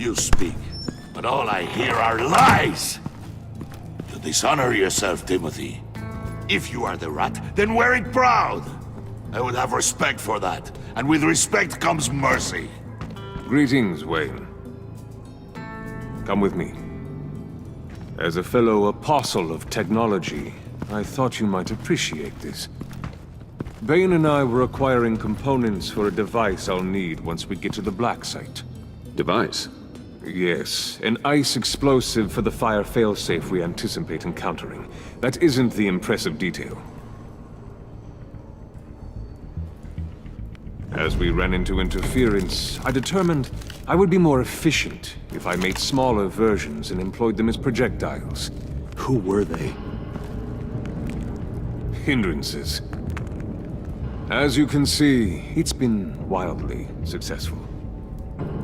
You speak, but all I hear are lies! You dishonor yourself, Timothy. If you are the rat, then wear it proud! I would have respect for that, and with respect comes mercy. Greetings, Wayne. Come with me. As a fellow apostle of technology, I thought you might appreciate this. Bane and I were acquiring components for a device I'll need once we get to the Black Site. Device? Yes, an ice explosive for the fire failsafe we anticipate encountering. That isn't the impressive detail. As we ran into interference, I determined I would be more efficient if I made smaller versions and employed them as projectiles. Who were they? Hindrances. As you can see, it's been wildly successful.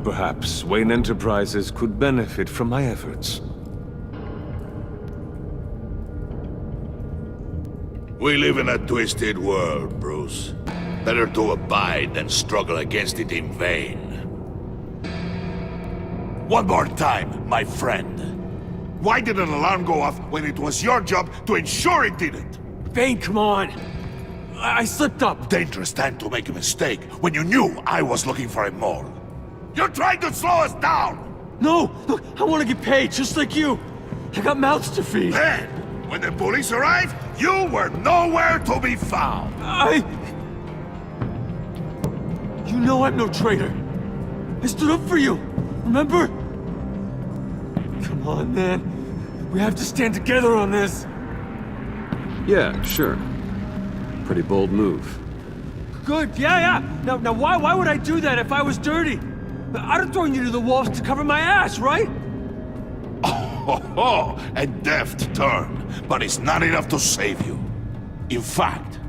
Perhaps Wayne Enterprises could benefit from my efforts. We live in a twisted world, Bruce. Better to abide than struggle against it in vain. One more time, my friend. Why did an alarm go off when it was your job to ensure it didn't? Bane, come on! I slipped up! Dangerous time to make a mistake when you knew I was looking for a mole. You're trying to slow us down! No! Look, I want to get paid, just like you! I got mouths to feed! Then, when the police arrived, you were nowhere to be found! You know I'm no traitor! I stood up for you, remember? Come on, man. We have to stand together on this! Yeah, sure. Pretty bold move. Good, yeah. Now why would I do that if I was dirty? I'd have thrown you to the wolves to cover my ass, right? Oh, a deft turn, but it's not enough to save you. In fact,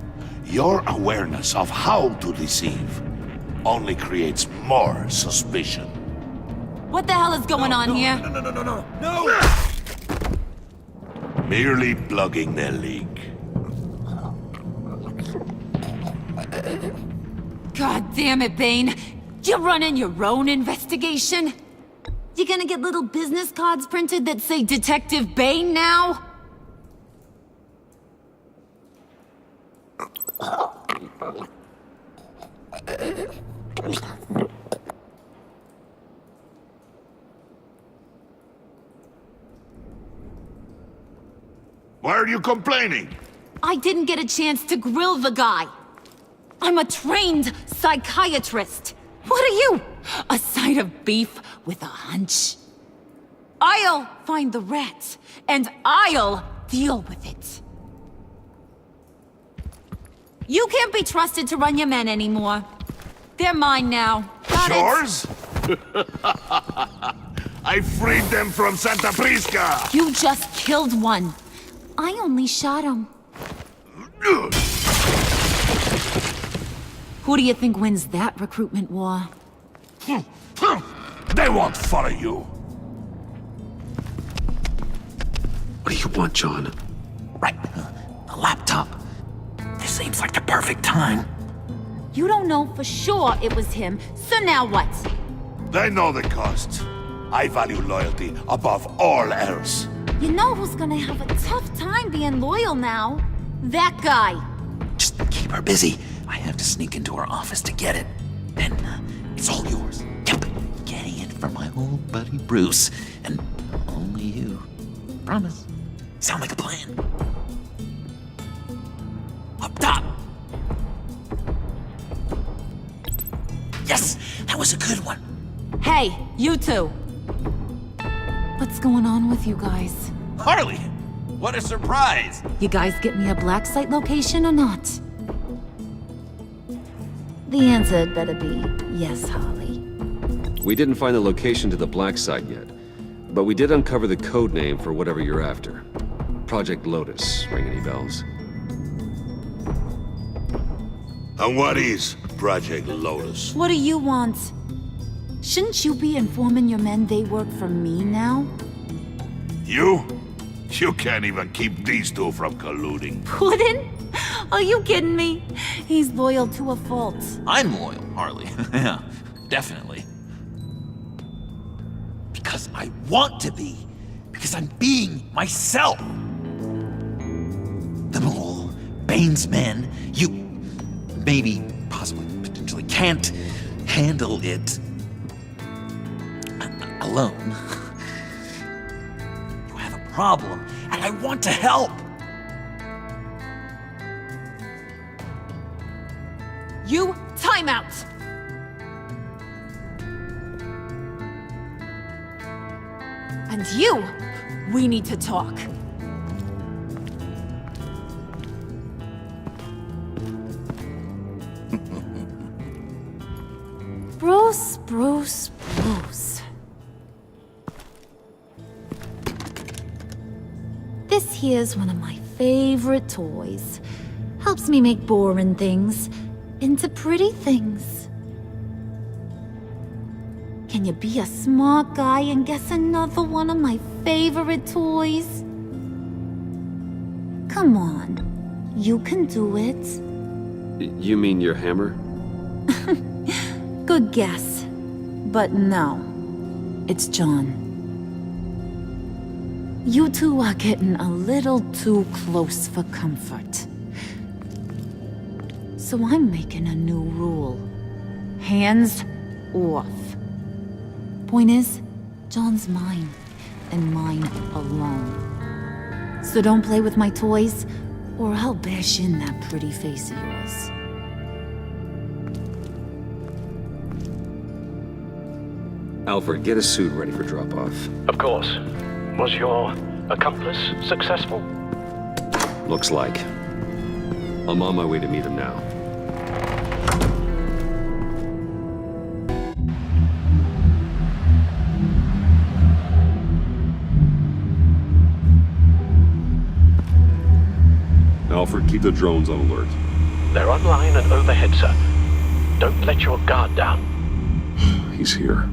your awareness of how to deceive only creates more suspicion. What the hell is going on here? No! Merely plugging the leak. God damn it, Bane. You running your own investigation? You gonna get little business cards printed that say Detective Bane now? Why are you complaining? I didn't get a chance to grill the guy. I'm a trained psychiatrist. What are you? A side of beef with a hunch? I'll find the rat, and I'll deal with it. You can't be trusted to run your men anymore. They're mine now. Got Yours? I freed them from Santa Prisca! You just killed one. I only shot him. Who do you think wins that recruitment war? They won't follow you. What do you want, John? Right, the laptop. This seems like the perfect time. You don't know for sure it was him, so now what? They know the cost. I value loyalty above all else. You know who's gonna have a tough time being loyal now? That guy. Just keep her busy. I have to sneak into her office to get it. Then, it's all yours. Yep, getting it from my old buddy Bruce. And only you. Promise. Sound like a plan? Up top! Yes, that was a good one. Hey, you two. What's going on with you guys? Harley, what a surprise. You guys get me a black site location or not? The answer had better be yes, Harley. We didn't find the location to the Black Site yet, but we did uncover the code name for whatever you're after. Project Lotus. Ring any bells? And what is Project Lotus? What do you want? Shouldn't you be informing your men they work for me now? You? You can't even keep these two from colluding. Puddin'? Are you kidding me? He's loyal to a fault. I'm loyal, Harley. Yeah, definitely. because I want to be. Because I'm being myself. The mole, Bane's men, you maybe, possibly, potentially can't handle it alone. You have a problem, and I want to help. You, time out! And you, we need to talk. Bruce. This here's one of my favorite toys. Helps me make boring things into pretty things. Can you be a smart guy and guess another one of my favorite toys? Come on, you can do it. You mean your hammer? Good guess. But no, it's John. You two are getting a little too close for comfort. So I'm making a new rule. Hands off. Point is, John's mine, and mine alone. So don't play with my toys, or I'll bash in that pretty face of yours. Alfred, get a suit ready for drop-off. Of course. Was your accomplice successful? Looks like. I'm on my way to meet him now. Alfred, keep the drones on alert. They're online and overhead, sir. Don't let your guard down. He's here.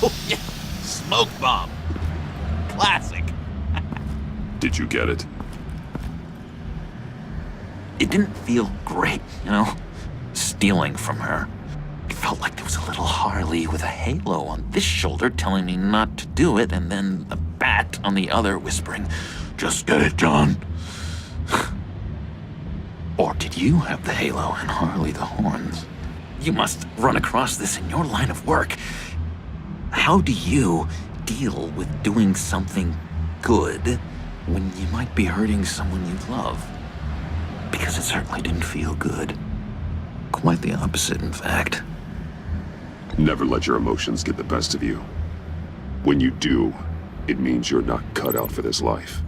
Oh, yeah. Smoke bomb. Classic. Did you get it? It didn't feel great, stealing from her. It felt like there was a little Harley with a halo on this shoulder telling me not to do it, and then a bat on the other whispering, "Just get it, John." Or did you have the halo and Harley the horns? You must run across this in your line of work. How do you deal with doing something good when you might be hurting someone you love? Because it certainly didn't feel good. Quite the opposite, in fact. Never let your emotions get the best of you. When you do, it means you're not cut out for this life.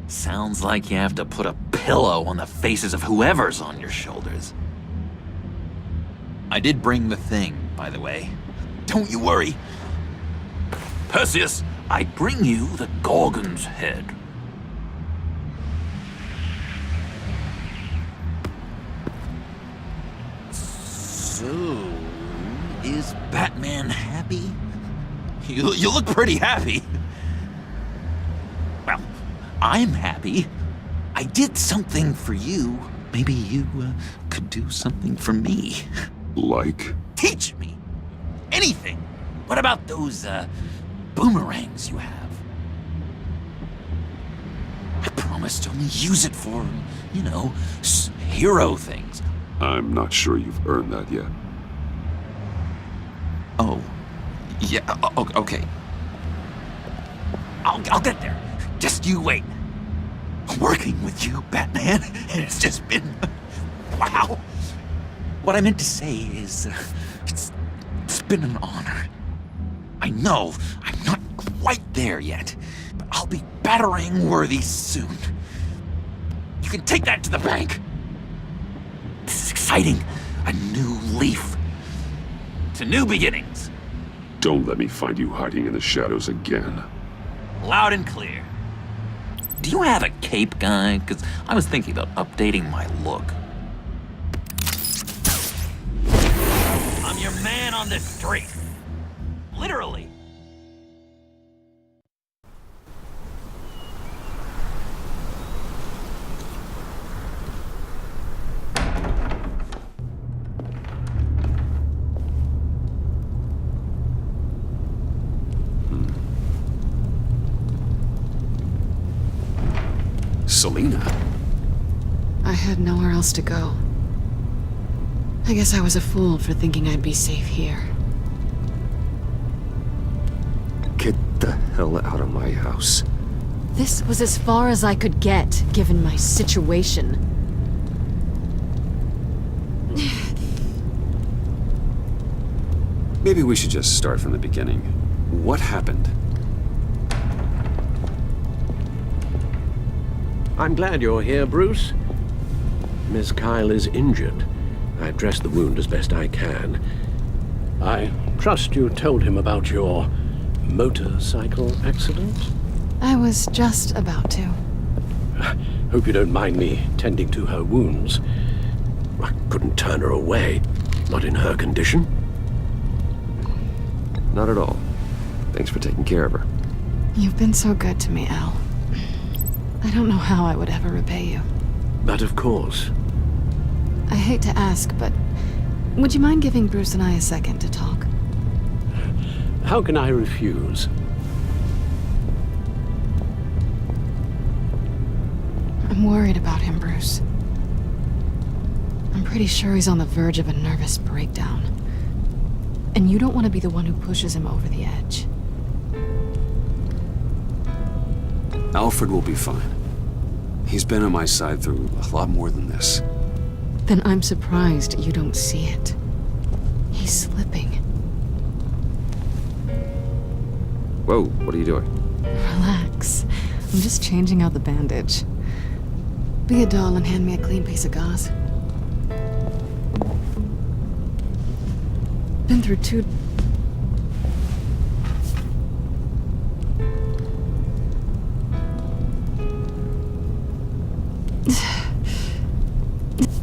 Sounds like you have to put a pillow on the faces of whoever's on your shoulders. I did bring the thing, by the way. Don't you worry. Perseus, I bring you the Gorgon's head. So, is Batman happy? You look pretty happy. Well, I'm happy. I did something for you. Maybe you could do something for me. Like? Teach me. Anything. What about those, boomerangs you have? I promised to only use it for, hero things. I'm not sure you've earned that yet. Oh. Yeah, okay. I'll get there. Just you wait. Working with you, Batman, it's just been... wow. What I meant to say is, it's been an honor. I know I'm not quite there yet, but I'll be battering-worthy soon. You can take that to the bank. This is exciting. A new leaf. To new beginnings. Don't let me find you hiding in the shadows again. Loud and clear. Do you have a cape, guy? Because I was thinking about updating my look. I'm your man on the street. Literally. Selina? I had nowhere else to go. I guess I was a fool for thinking I'd be safe here. Get the hell out of my house. This was as far as I could get, given my situation. Maybe we should just start from the beginning. What happened? I'm glad you're here, Bruce. Miss Kyle is injured. I've dressed the wound as best I can. I trust you told him about your motorcycle accident? I was just about to. Hope you don't mind me tending to her wounds. I couldn't turn her away, not in her condition. Not at all. Thanks for taking care of her. You've been so good to me, Al. I don't know how I would ever repay you. But of course. I hate to ask, but would you mind giving Bruce and I a second to talk? How can I refuse? I'm worried about him, Bruce. I'm pretty sure he's on the verge of a nervous breakdown. And you don't want to be the one who pushes him over the edge. Alfred will be fine. He's been on my side through a lot more than this. Then I'm surprised you don't see it. He's slipping. Whoa, what are you doing? Relax. I'm just changing out the bandage. Be a doll and hand me a clean piece of gauze. Been through two...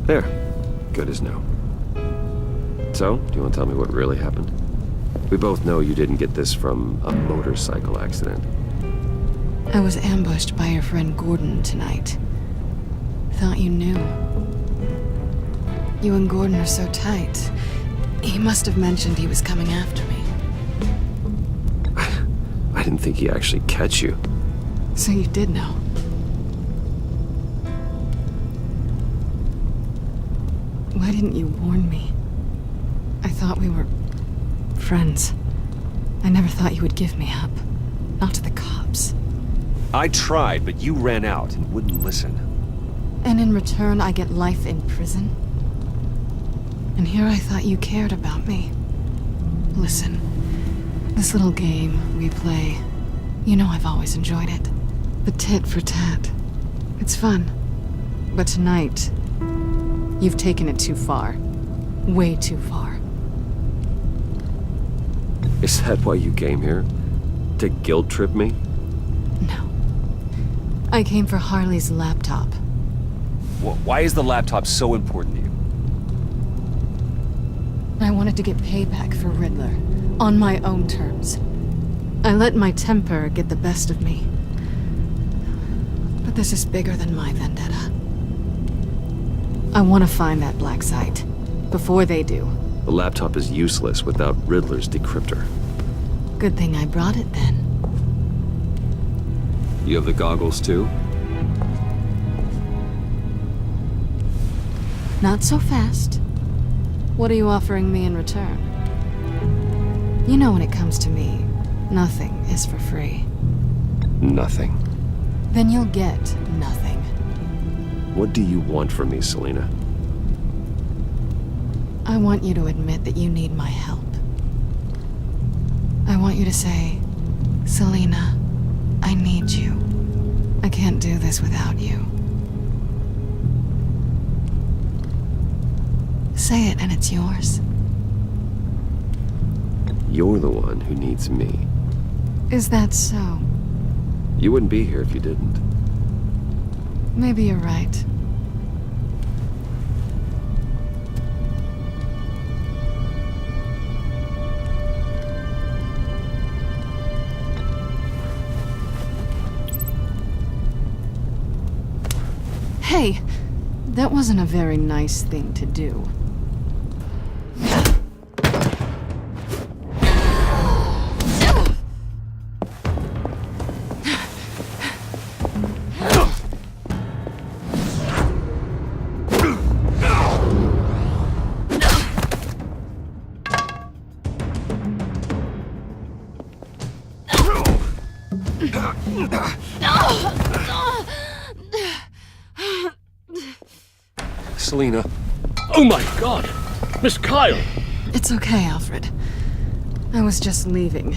There. Good as new. So, do you want to tell me what really happened? We both know you didn't get this from a motorcycle accident. I was ambushed by your friend Gordon tonight. Thought you knew. You and Gordon are so tight. He must have mentioned he was coming after me. I didn't think he'd actually catch you. So you did know. Why didn't you warn me? I thought we were friends. I never thought you would give me up. Not to the cops. I tried, but you ran out and wouldn't listen. And in return, I get life in prison? And here I thought you cared about me. Listen, this little game we play, you know I've always enjoyed it. The tit for tat. It's fun. But tonight, you've taken it too far. Way too far. Is that why you came here? To guilt trip me? No. I came for Harley's laptop. Why is the laptop so important to you? I wanted to get payback for Riddler, on my own terms. I let my temper get the best of me. But this is bigger than my vendetta. I want to find that black site, before they do. The laptop is useless without Riddler's decryptor. Good thing I brought it then. You have the goggles too? Not so fast. What are you offering me in return? You know when it comes to me, nothing is for free. Nothing. Then you'll get nothing. What do you want from me, Selina? I want you to admit that you need my help. I want you to say, Selina, I need you. I can't do this without you. Say it and it's yours. You're the one who needs me. Is that so? You wouldn't be here if you didn't. Maybe you're right. That wasn't a very nice thing to do. Selina. Oh my god! Miss Kyle! It's okay, Alfred. I was just leaving.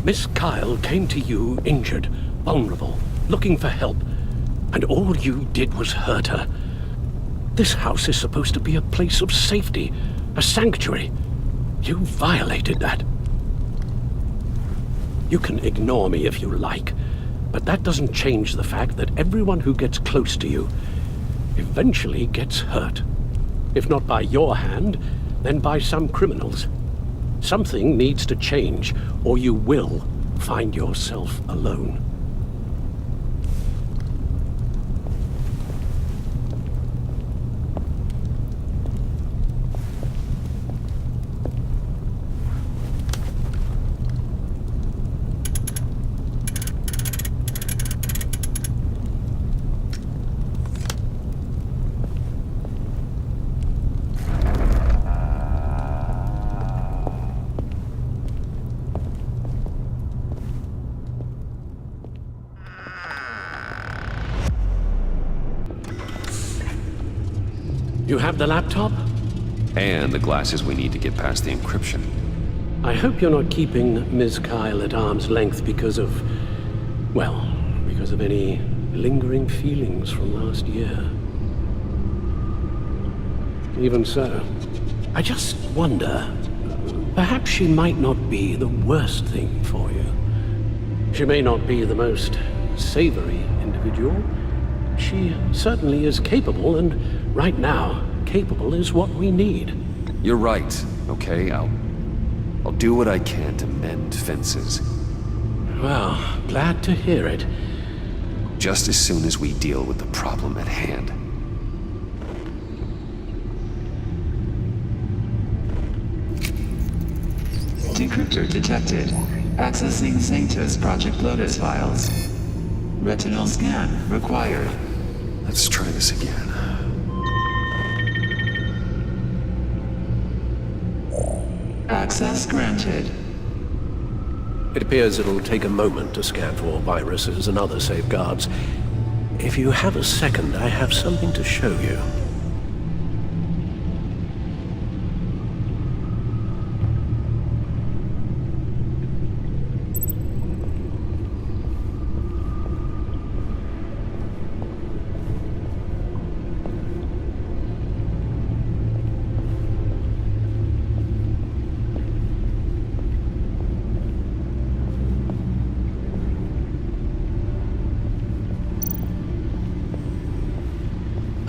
Miss Kyle came to you injured, vulnerable, looking for help, and all you did was hurt her. This house is supposed to be a place of safety, a sanctuary. You violated that. You can ignore me if you like, but that doesn't change the fact that everyone who gets close to you eventually gets hurt. If not by your hand, then by some criminals. Something needs to change, or you will find yourself alone. You have the laptop? And the glasses we need to get past the encryption. I hope you're not keeping Ms. Kyle at arm's length because of... well, because of any lingering feelings from last year. Even so, I just wonder, perhaps she might not be the worst thing for you. She may not be the most savory individual. She certainly is capable, and right now, capable is what we need. You're right, okay? I'll do what I can to mend fences. Well, glad to hear it. Just as soon as we deal with the problem at hand. Decryptor detected. Accessing Sanctus Project Lotus files. Retinal scan required. Let's try this again. Access granted. It appears it'll take a moment to scan for viruses and other safeguards. If you have a second, I have something to show you.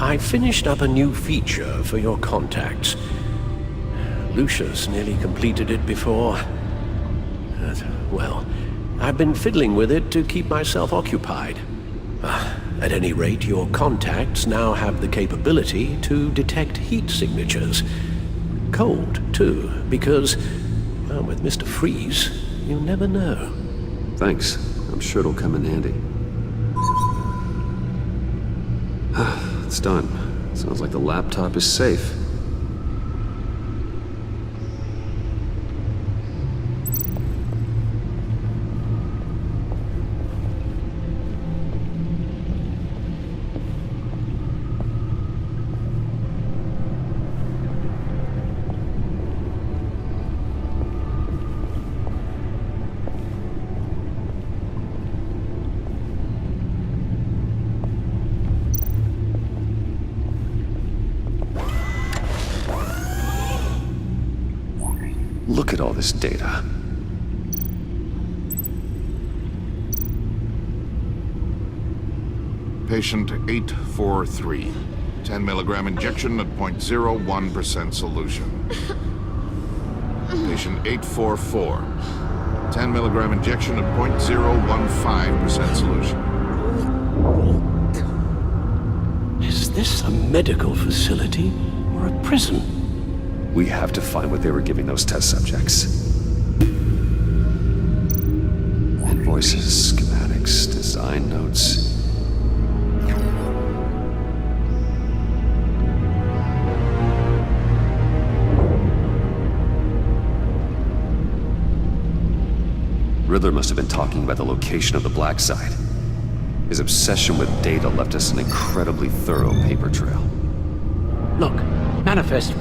I finished up a new feature for your contacts. Lucius nearly completed it before. Well, I've been fiddling with it to keep myself occupied. At any rate, your contacts now have the capability to detect heat signatures. Cold, too, because, well, with Mr. Freeze, you never know. Thanks. I'm sure it'll come in handy. It's done. Sounds like the laptop is safe. Look at all this data. Patient 843. 10 milligram injection at 0.01% solution. Patient 844. 10 milligram injection of 0.015% solution. Is this a medical facility or a prison? We have to find what they were giving those test subjects. Invoices, schematics, design notes. Riddler must have been talking about the location of the Black Site. His obsession with data left us an incredibly thorough paper trail. Look, manifest.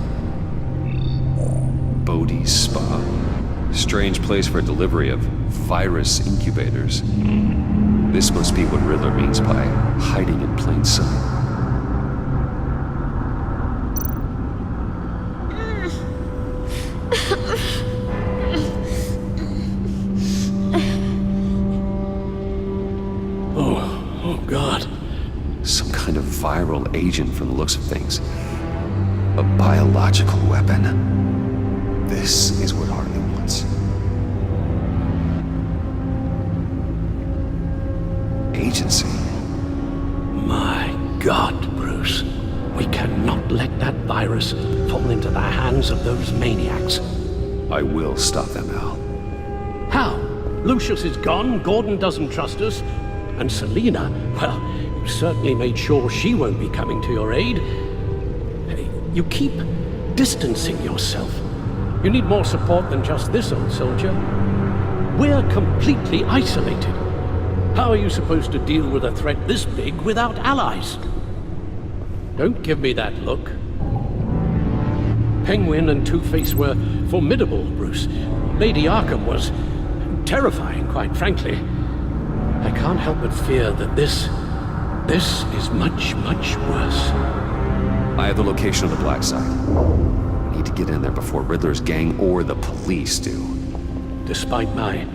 Bodhi's Spa. Strange place for delivery of virus incubators. This must be what Riddler means by hiding in plain sight. Oh God. Some kind of viral agent from the looks of things. A biological weapon. This is what Harley wants. Agency. My God, Bruce. We cannot let that virus fall into the hands of those maniacs. I will stop them, Al. How? Lucius is gone, Gordon doesn't trust us, and Selina, well, you certainly made sure she won't be coming to your aid. You keep distancing yourself. You need more support than just this old soldier. We're completely isolated. How are you supposed to deal with a threat this big without allies? Don't give me that look. Penguin and Two-Face were formidable, Bruce. Lady Arkham was terrifying, quite frankly. I can't help but fear that this is much, much worse. I have the location of the Black Site. I need to get in there before Riddler's gang or the police do. Despite my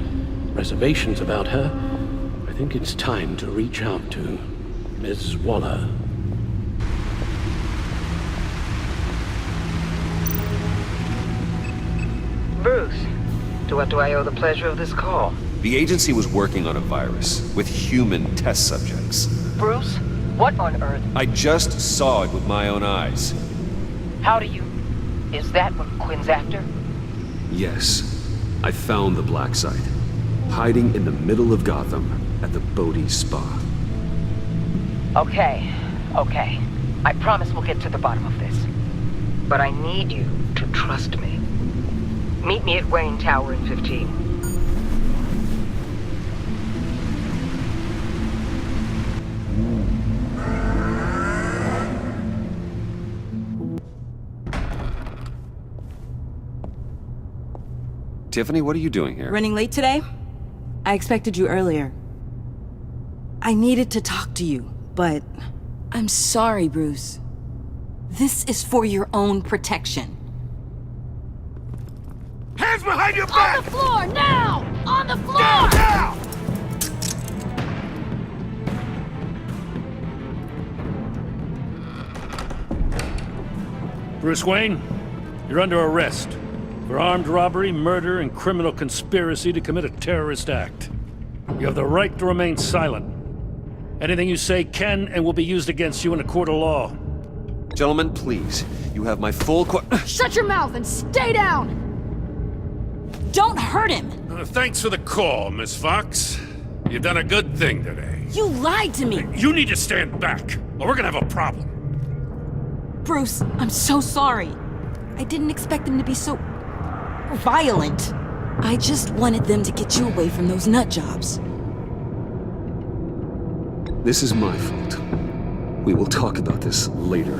reservations about her, I think it's time to reach out to Ms. Waller. Bruce, to what do I owe the pleasure of this call? The agency was working on a virus with human test subjects. Bruce, what on earth? I just saw it with my own eyes. How do you... Is that what Quinn's after? Yes, I found the Black Site, hiding in the middle of Gotham at the Bodhi Spa. Okay. I promise we'll get to the bottom of this. But I need you to trust me. Meet me at Wayne Tower in 15. Tiffany, what are you doing here? Running late today? I expected you earlier. I needed to talk to you, but... I'm sorry, Bruce. This is for your own protection. Hands behind your back! On the floor, now! On the floor! Down! Bruce Wayne, you're under arrest for armed robbery, murder, and criminal conspiracy to commit a terrorist act. You have the right to remain silent. Anything you say can and will be used against you in a court of law. Gentlemen, please. You have my full Shut your mouth and stay down! Don't hurt him! Thanks for the call, Miss Fox. You've done a good thing today. You lied to me! You need to stand back, or we're gonna have a problem. Bruce, I'm so sorry. I didn't expect them to be so... violent. I just wanted them to get you away from those nut jobs. This is my fault. We will talk about this later.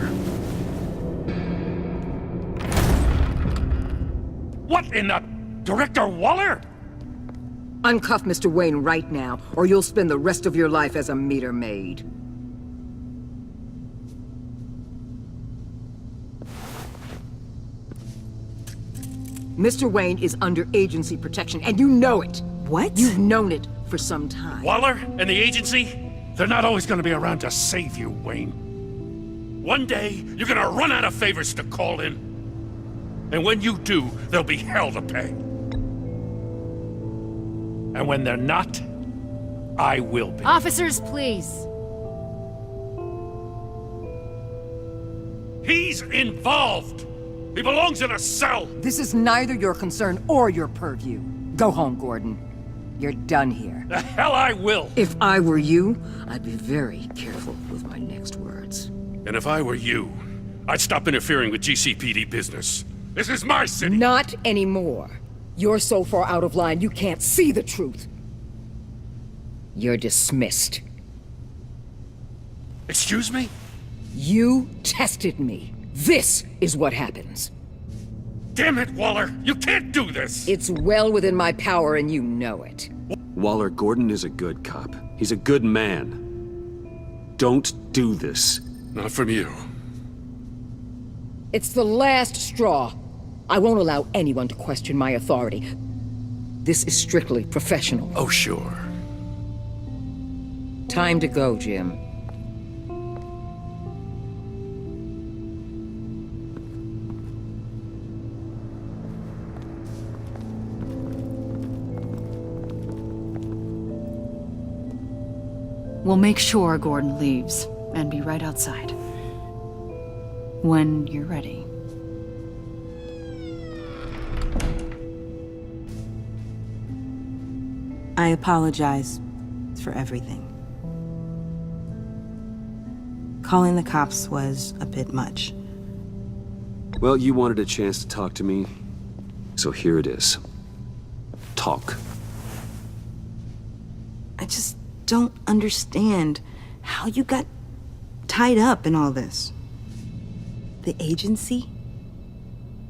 What in the... Director Waller? Uncuff Mr. Wayne right now, or you'll spend the rest of your life as a meter maid. Mr. Wayne is under agency protection, and you know it. What? You've known it for some time. Waller and the agency? They're not always gonna be around to save you, Wayne. One day, you're gonna run out of favors to call in. And when you do, there'll be hell to pay. And when they're not, I will be. Officers, please. He's involved! He belongs in a cell! This is neither your concern or your purview. Go home, Gordon. You're done here. The hell I will! If I were you, I'd be very careful with my next words. And if I were you, I'd stop interfering with GCPD business. This is my city! Not anymore. You're so far out of line you can't see the truth. You're dismissed. Excuse me? You tested me. This is what happens. Damn it, Waller! You can't do this! It's well within my power and you know it. Waller, Gordon is a good cop. He's a good man. Don't do this. Not from you. It's the last straw. I won't allow anyone to question my authority. This is strictly professional. Oh, sure. Time to go, Jim. We'll make sure Gordon leaves, and be right outside. When you're ready. I apologize for everything. Calling the cops was a bit much. Well, you wanted a chance to talk to me, so here it is. Talk. I just don't understand how you got tied up in all this. The agency?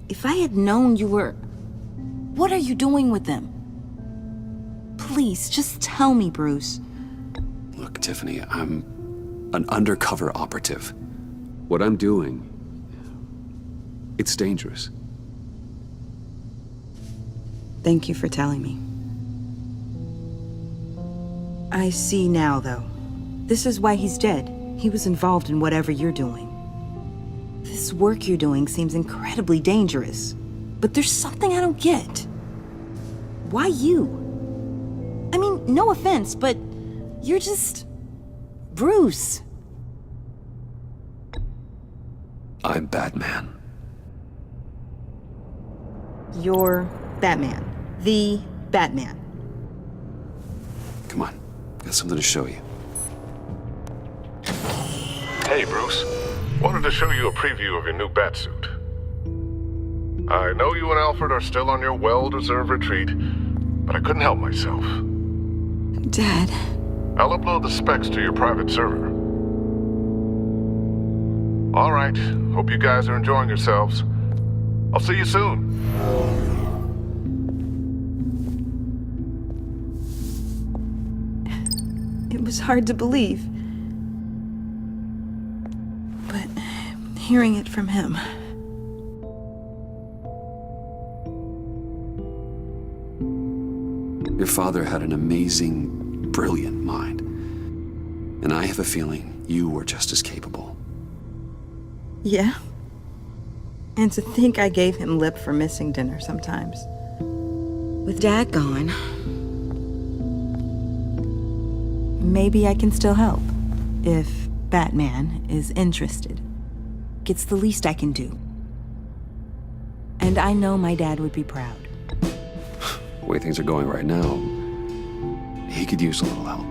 If I had known you were... What are you doing with them? Please, just tell me, Bruce. Look, Tiffany, I'm an undercover operative. What I'm doing, it's dangerous. Thank you for telling me. I see now, though. This is why he's dead. He was involved in whatever you're doing. This work you're doing seems incredibly dangerous. But there's something I don't get. Why you? I mean, no offense, but you're just... Bruce. I'm Batman. You're Batman. The Batman. Come on, got something to show you. Hey, Bruce. Wanted to show you a preview of your new Batsuit. I know you and Alfred are still on your well-deserved retreat, but I couldn't help myself. Dad. I'll upload the specs to your private server. All right. Hope you guys are enjoying yourselves. I'll see you soon. It was hard to believe. But hearing it from him... Your father had an amazing, brilliant mind. And I have a feeling you were just as capable. Yeah. And to think I gave him lip for missing dinner sometimes. With Dad gone, maybe I can still help. If Batman is interested. It's the least I can do. And I know my dad would be proud. The way things are going right now, he could use a little help.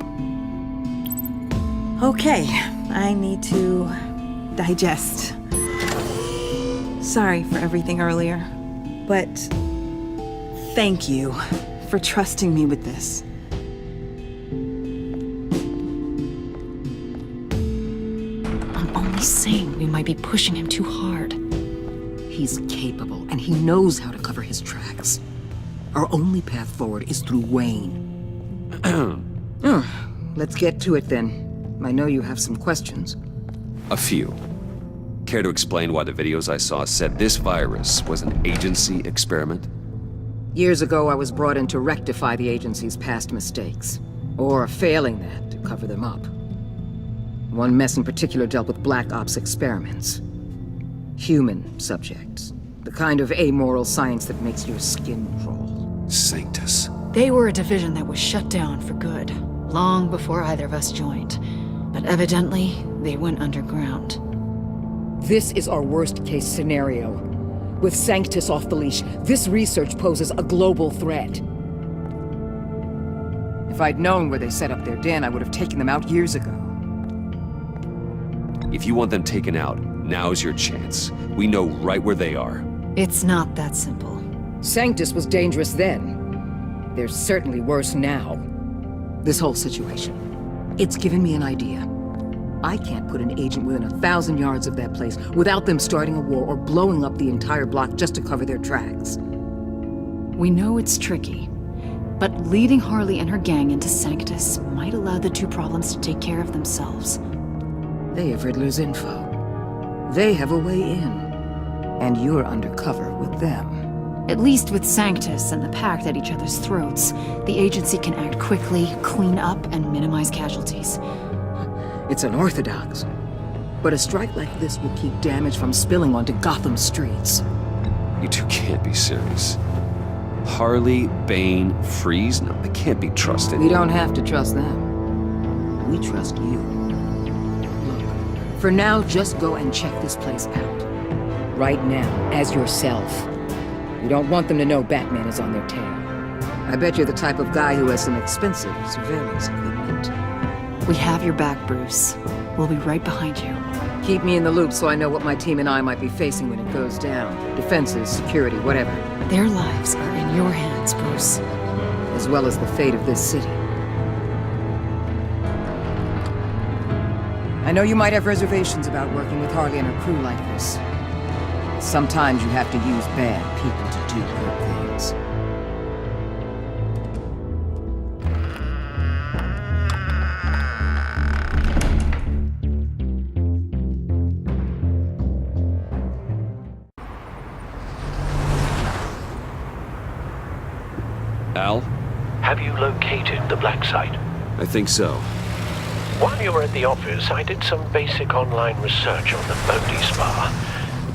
Okay, I need to digest. Sorry for everything earlier, but thank you for trusting me with this. I'm only saying we might be pushing him too hard. He's capable, and he knows how to cover his tracks. Our only path forward is through Wayne. Let's get to it then. I know you have some questions. A few. Care to explain why the videos I saw said this virus was an agency experiment? Years ago, I was brought in to rectify the agency's past mistakes. Or, failing that, to cover them up. One mess in particular dealt with Black Ops experiments. Human subjects. The kind of amoral science that makes your skin crawl. Sanctus. They were a division that was shut down for good, long before either of us joined. But evidently, they went underground. This is our worst-case scenario. With Sanctus off the leash, this research poses a global threat. If I'd known where they set up their den, I would have taken them out years ago. If you want them taken out, now's your chance. We know right where they are. It's not that simple. Sanctus was dangerous then. They're certainly worse now. This whole situation, it's given me an idea. I can't put an agent within 1,000 yards of that place without them starting a war or blowing up the entire block just to cover their tracks. We know it's tricky, but leading Harley and her gang into Sanctus might allow the two problems to take care of themselves. They have Riddler's info. They have a way in. And you're undercover with them. At least with Sanctus and the Pact at each other's throats, the agency can act quickly, clean up, and minimize casualties. It's unorthodox. But a strike like this will keep damage from spilling onto Gotham streets. You two can't be serious. Harley, Bane, Freeze? No, they can't be trusted. We don't have to trust them. We trust you. Look, for now, just go and check this place out. Right now, as yourself. You don't want them to know Batman is on their tail. I bet you're the type of guy who has some expensive surveillance equipment. We have your back, Bruce. We'll be right behind you. Keep me in the loop so I know what my team and I might be facing when it goes down. Defenses, security, whatever. Their lives are in your hands, Bruce. As well as the fate of this city. I know you might have reservations about working with Harley and her crew like this. Sometimes you have to use bad people to do good things. Al? Have you located the black site? I think so. While you were at the office, I did some basic online research on the Bodhi Spa.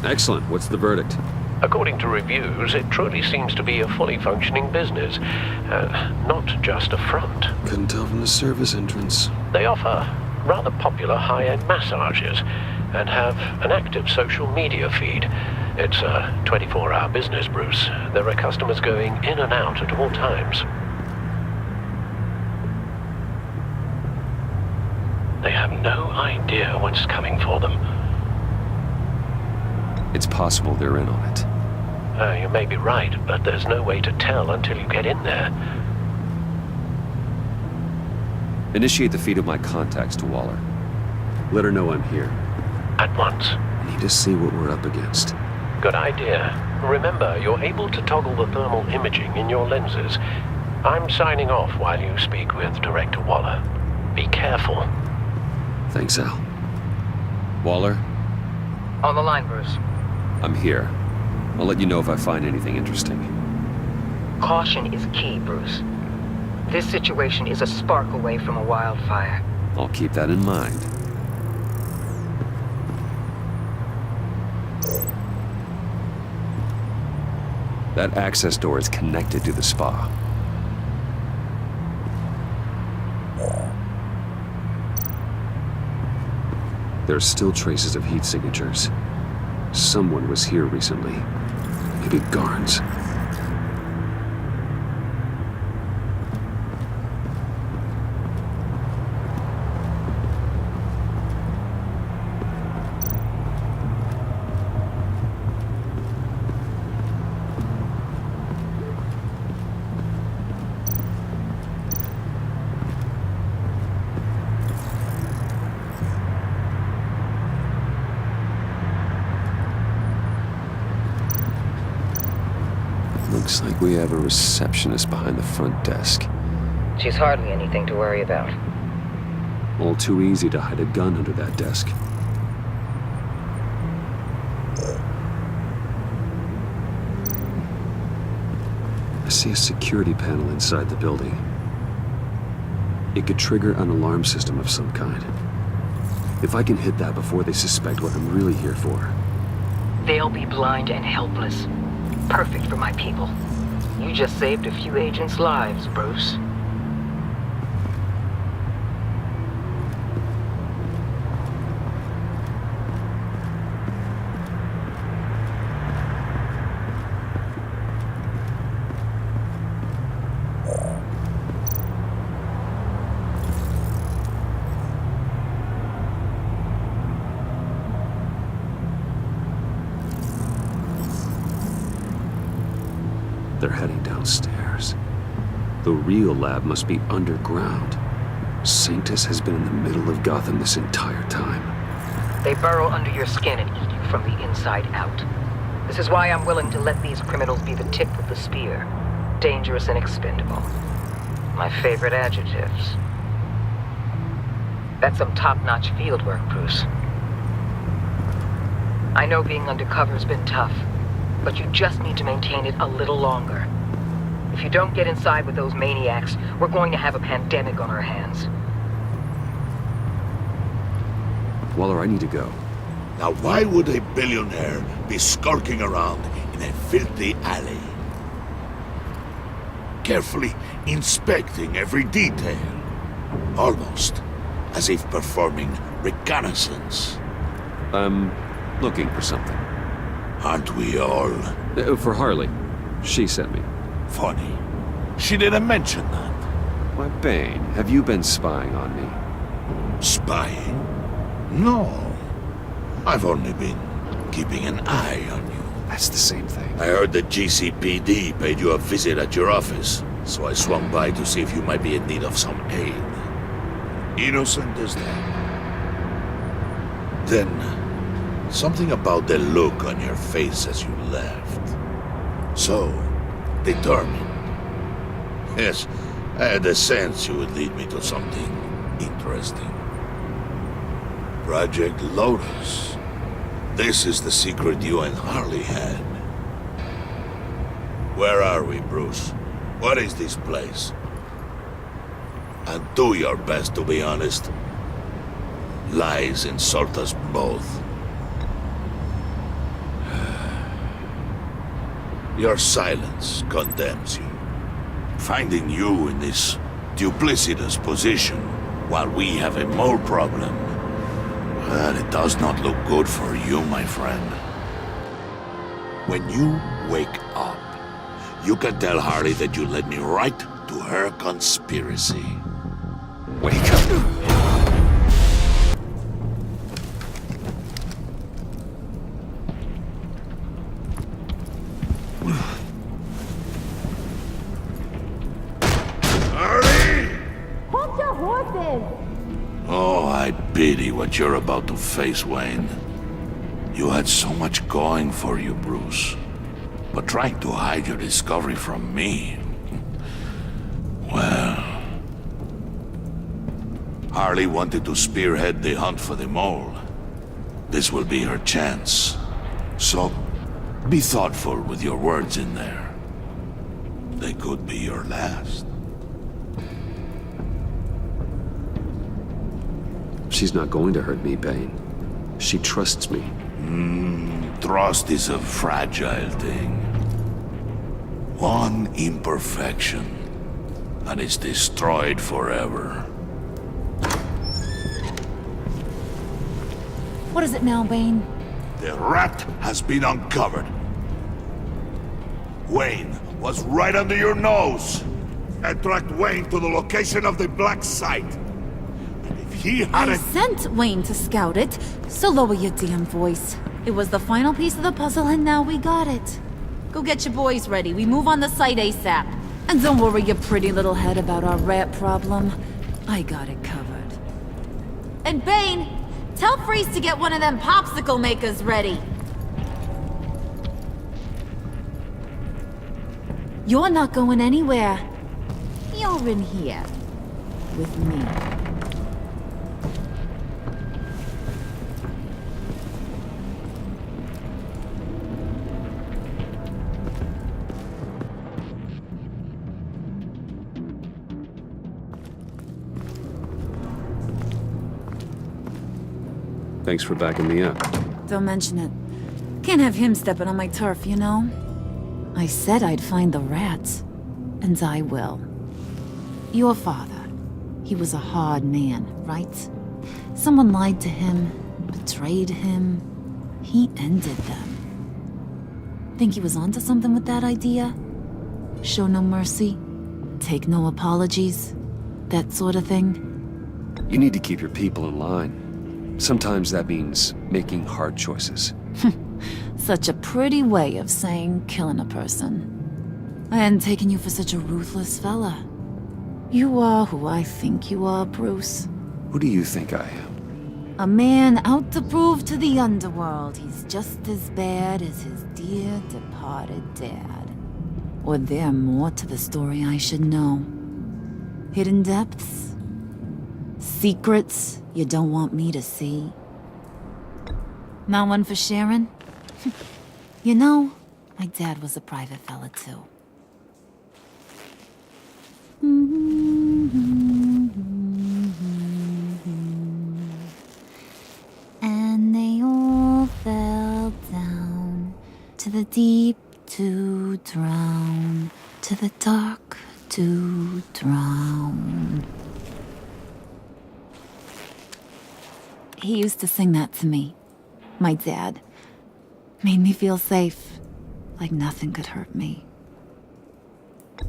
Excellent. What's the verdict? According to reviews, it truly seems to be a fully functioning business, not just a front. Couldn't tell from the service entrance. They offer rather popular high-end massages and have an active social media feed. It's a 24-hour business, Bruce. There are customers going in and out at all times. They have no idea what's coming for them. It's possible they're in on it. You may be right, but there's no way to tell until you get in there. Initiate the feed of my contacts to Waller. Let her know I'm here. At once. I need to see what we're up against. Good idea. Remember, you're able to toggle the thermal imaging in your lenses. I'm signing off while you speak with Director Waller. Be careful. Thanks, Al. Waller? On the line, Bruce. I'm here. I'll let you know if I find anything interesting. Caution is key, Bruce. This situation is a spark away from a wildfire. I'll keep that in mind. That access door is connected to the spa. There are still traces of heat signatures. Someone was here recently. Maybe Garns. Looks like we have a receptionist behind the front desk. She's hardly anything to worry about. All too easy to hide a gun under that desk. I see a security panel inside the building. It could trigger an alarm system of some kind. If I can hit that before they suspect what I'm really here for. They'll be blind and helpless. Perfect for my people. You just saved a few agents' lives, Bruce. They're heading downstairs. The real lab must be underground. Sanctus has been in the middle of Gotham this entire time. They burrow under your skin and eat you from the inside out. This is why I'm willing to let these criminals be the tip of the spear. Dangerous and expendable. My favorite adjectives. That's some top-notch fieldwork, Bruce. I know being undercover's been tough, but you just need to maintain it a little longer. If you don't get inside with those maniacs, we're going to have a pandemic on our hands. Waller, I need to go. Now why would a billionaire be skulking around in a filthy alley? Carefully inspecting every detail. Almost as if performing reconnaissance. I'm looking for something. Aren't we all? For Harley. She sent me. Funny. She didn't mention that. Why, Bane, have you been spying on me? Spying? No. I've only been keeping an eye on you. That's the same thing. I heard the GCPD paid you a visit at your office, so I swung by to see if you might be in need of some aid. Innocent as that. Then, something about the look on your face as you left. So, determined. Yes, I had a sense you would lead me to something interesting. Project Lotus. This is the secret you and Harley had. Where are we, Bruce? What is this place? And do your best to be honest. Lies insult us both. Your silence condemns you. Finding you in this duplicitous position while we have a mole problem, well, it does not look good for you, my friend. When you wake up, you can tell Harley that you led me right to her conspiracy. Wake up. Oh, I pity what you're about to face, Wayne. You had so much going for you, Bruce. But trying to hide your discovery from me... well... Harley wanted to spearhead the hunt for the mole. This will be her chance. So, be thoughtful with your words in there. They could be your last. She's not going to hurt me, Bane. She trusts me. Trust is a fragile thing. One imperfection, and it's destroyed forever. What is it now, Bane? The rat has been uncovered. Wayne was right under your nose. And tracked Wayne to the location of the black site. And if he I hadn't... sent Wayne to scout it, so lower your damn voice. It was the final piece of the puzzle, and now we got it. Go get your boys ready. We move on the site ASAP. And don't worry your pretty little head about our rat problem. I got it covered. And Bane, tell Freeze to get one of them popsicle makers ready. You're not going anywhere. You're in here. With me. Thanks for backing me up. Don't mention it. Can't have him stepping on my turf, you know? I said I'd find the rats, and I will. Your father, he was a hard man, right? Someone lied to him, betrayed him. He ended them. Think he was onto something with that idea? Show no mercy, take no apologies, that sort of thing? You need to keep your people in line. Sometimes that means making hard choices. Such a pretty way of saying killing a person. I hadn't taken you for such a ruthless fella. You are who I think you are, Bruce. Who do you think I am? A man out to prove to the underworld he's just as bad as his dear departed dad. Or there more to the story I should know. Hidden depths? Secrets you don't want me to see? Not one for sharing? You know, my dad was a private fella too. And they all fell down to the deep to drown, to the dark to drown. He used to sing that to me, my dad. Made me feel safe, like nothing could hurt me.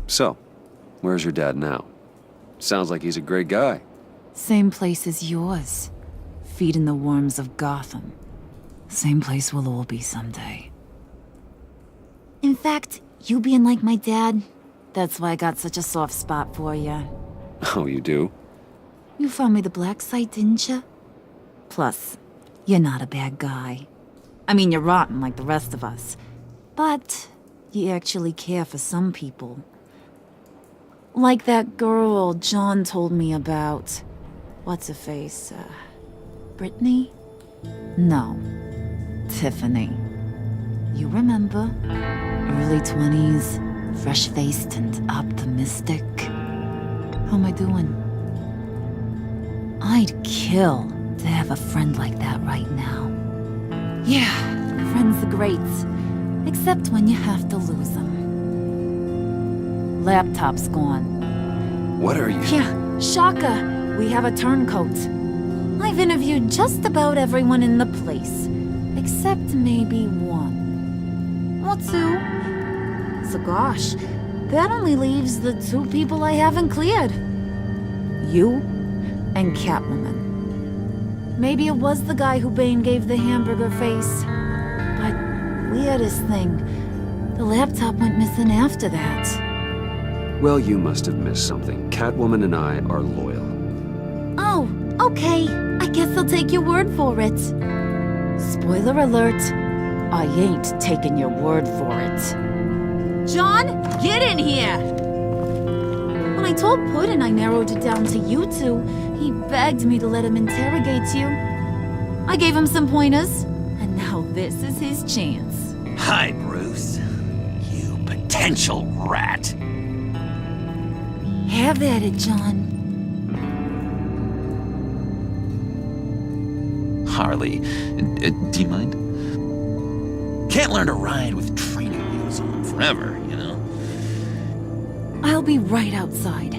So, where's your dad now? Sounds like he's a great guy. Same place as yours, feeding the worms of Gotham. Same place we'll all be someday. In fact, you being like my dad, that's why I got such a soft spot for you. Oh, you do? You found me the black site, didn't you? Plus, you're not a bad guy. I mean, you're rotten like the rest of us. But you actually care for some people. Like that girl John told me about. What's her face? Brittany? No. Tiffany. You remember? Early 20s, fresh-faced and optimistic. How am I doing? I'd kill to have a friend like that right now. Yeah, friends are great. Except when you have to lose them. Laptop's gone. What are you? Yeah, shocker. We have a turncoat. I've interviewed just about everyone in the place. Except maybe one. Or two. So gosh, that only leaves the two people I haven't cleared. You and Catwoman. Maybe it was the guy who Bane gave the hamburger face. But weirdest thing, the laptop went missing after that. Well, you must have missed something. Catwoman and I are loyal. Oh, okay. I guess I'll take your word for it. Spoiler alert, I ain't taking your word for it. John, get in here! When I told Puddin' I narrowed it down to you two, he begged me to let him interrogate you. I gave him some pointers, and now this is his chance. Hi, Bruce. You potential rat. Have at it, John. Harley, do you mind? Can't learn to ride with training wheels on forever, you know? I'll be right outside.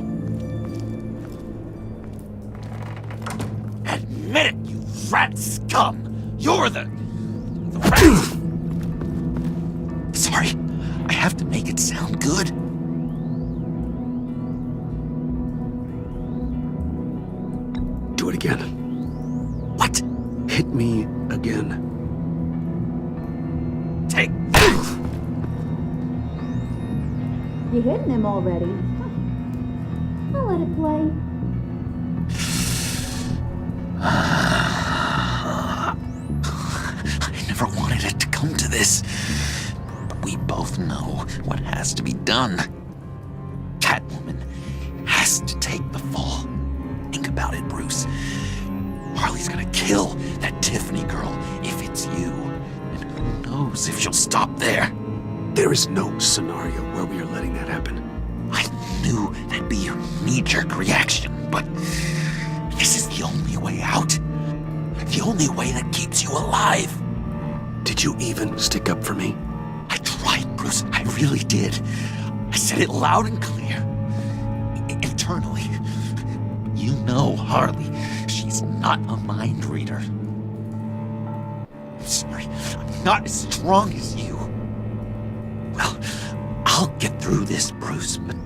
Admit it, you rat scum! You're the rat! Sorry, I have to make it sound good. Do it again. What? Hit me again. Take You're hitting him already. I'll let it play. I never wanted it to come to this. But we both know what has to be done. Catwoman has to take the fall. Think about it, Bruce. Harley's gonna kill that Tiffany girl if it's you. And who knows if she'll stop there. There is no scenario where we are letting that happen. I knew that'd be your knee-jerk reaction, but this is the only way out. The only way that keeps you alive. Did you even stick up for me? I tried, Bruce. Bruce. I really did. I said it loud and clear. Internally. You know Harley. She's not a mind reader. I'm sorry. I'm not as strong as you. Well, I'll get through this, Bruce, but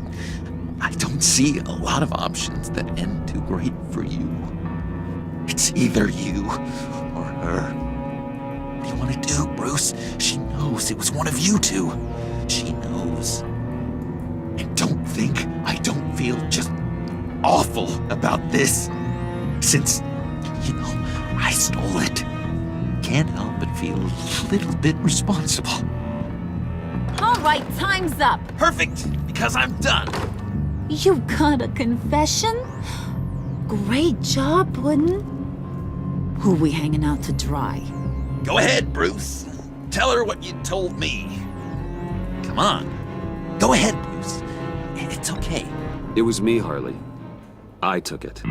I don't see a lot of options that end too great for you. It's either you or her. What do you want to do, Bruce? She knows it was one of you two. She knows. And don't think I don't feel just awful about this. Since, you know, I stole it. Can't help but feel a little bit responsible. All right, time's up. Perfect, because I'm done. You got a confession? Great job, Puddin'. Who we hanging out to dry? Go ahead, Bruce. Tell her what you told me. Come on. Go ahead, Bruce. It's okay. It was me, Harley. I took it.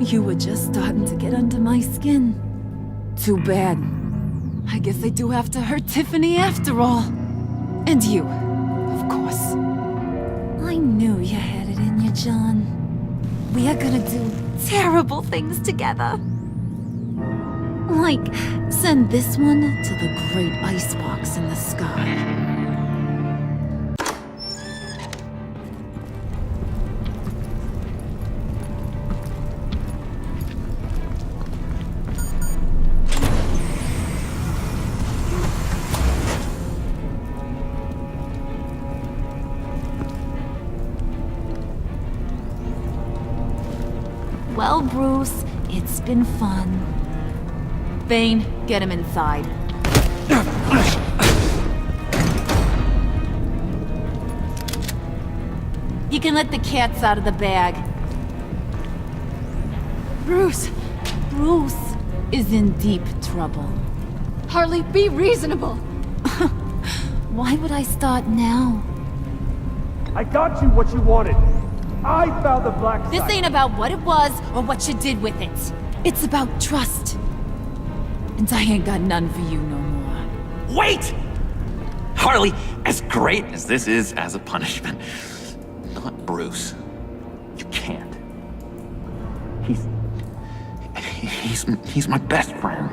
You were just starting to get under my skin. Too bad. I guess I do have to hurt Tiffany after all. And you, of course. I knew you had it in you, John. We are gonna do terrible things together. Like, send this one to the great icebox in the sky. Well, Bruce, it's been fun. Bane, get him inside. You can let the cats out of the bag. Bruce! Bruce is in deep trouble. Harley, be reasonable! Why would I start now? I got you what you wanted. I found the black site. This ain't about what it was or what you did with it. It's about trust. And I ain't got none for you no more. Wait! Harley, as great as this is as a punishment, not Bruce. You can't. He's my best friend.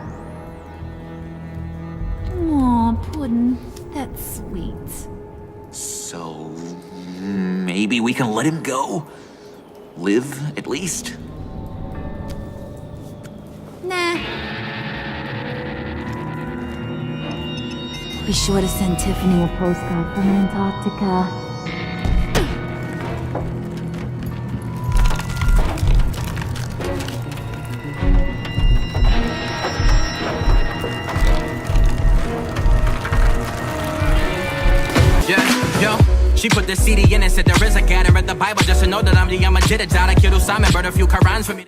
Aw, Puddin', that's sweet. So, maybe we can let him go? Live, at least? Nah. Be sure to send Tiffany a postcard from Antarctica. She put the CD in and said there is a God. I read the Bible just to know that I'm the Yamajita Jada. Killed Simon, burned a few Qurans for me.